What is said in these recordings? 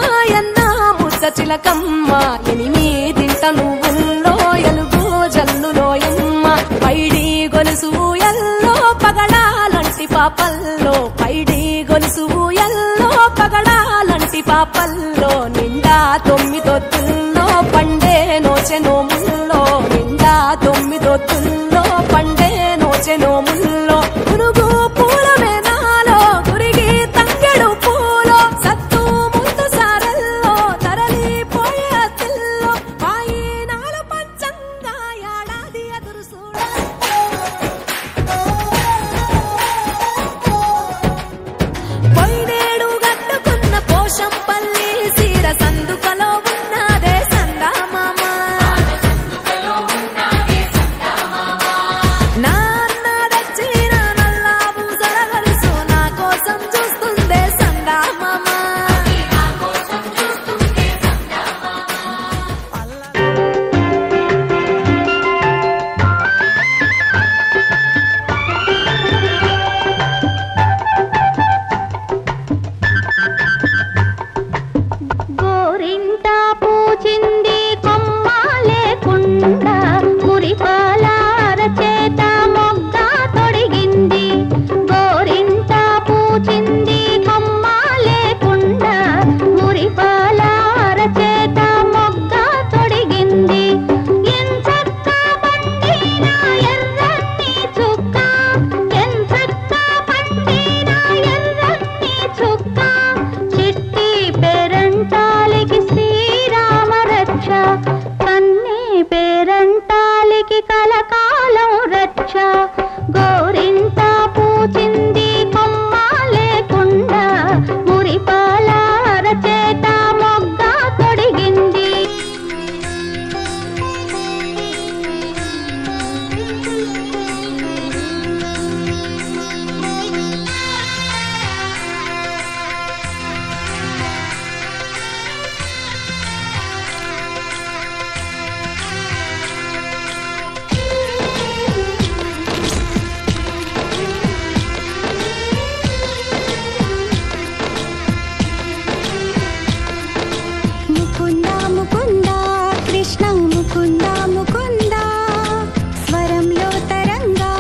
మాయన్న ముచ్చ చిలకమ్మ ఎనిమిదింట నువ్వుల్లో ఎలుగు జల్లులోయమ్మ పైడి గొలుసు ఎల్లో పగడాలంటి పాపల్లో పైడి గొలుసు ఎల్లో పగడాలంటి పాపల్లో నిండా తొమ్మిదొత్తుల్లో పండే నోచె నోముల్లో నిండా తొమ్మిదొత్తుల్లో పండే నోచె నోముల్లో పురుగు పూల మేనాలో గురిగి తంగెడు పూలో సత్తు ముందు సారల్లో తరలిపోయే అతిల్లో పాయినాలు పంచంగా ఏడాది ఎదురు చూడ పోయినేడు గట్టుకున్న పోషంపల్లి సీర సందుకలో ఉన్నదే సందామామ నాన్న దచ్చిన నల్లావు జరగలుసు నా కోసం చూస్తుందే సందామామ గోరింట పూచింది కొమ్మ లేకుండా మురిపాల అరచేత మొగ్గ తొడిగింది గోరింట పూచింది కొమ్మ లేకుండా మురిపాల అరచేత మొగ్గ తొడిగింది ఎంచక్క పండిన ఎర్రని చుక్క ఎంచక్క పండిన ఎర్రని చుక్క చిట్టి పేరంటాలికి శ్రీరామ రక్ష కన్నీ పేరంటాలికి కలకాలం రక్ష గోరింట పూచింది కొమ్మ లేకుండా మురిపాల అరచేత మొగ్గ తొడిగింది ముకుంద ముకుంద కృష్ణ ముకుంద ముకుంద స్వరంలో తరంగా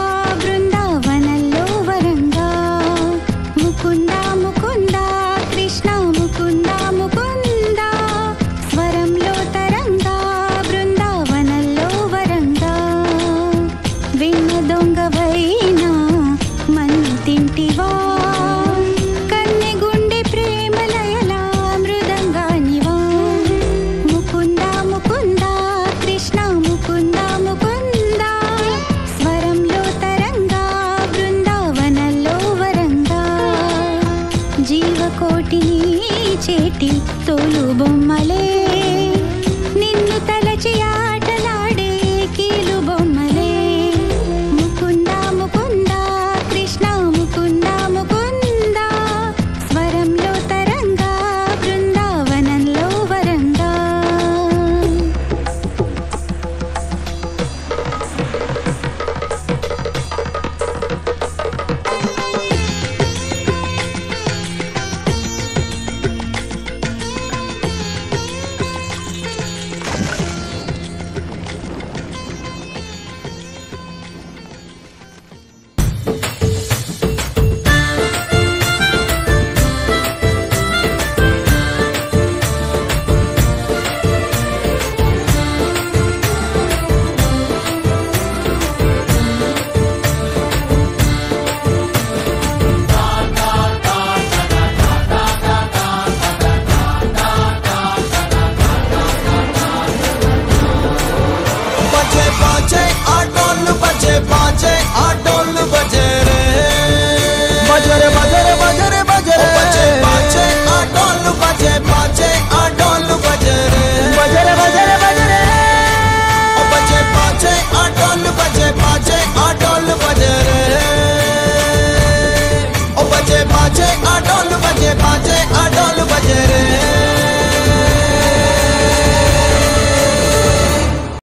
బృందావనంలో వరంగా ముకుంద ముకుంద కృష్ణ ముకుంద ముకుంద స్వరంలో తరంగా బృందావనంలో వరంగా విన్న దొంగవైనా మన్ను తింటివా కన్నె గుండె ప్రేమలయలా మృదంగానివా ముకుంద ముకుంద కృష్ణ ముకుంద ముకుంద స్వరంలో తరంగా బృందావనంలో వరంగా జీవకోటిని చేటి తోలు బొమ్మలే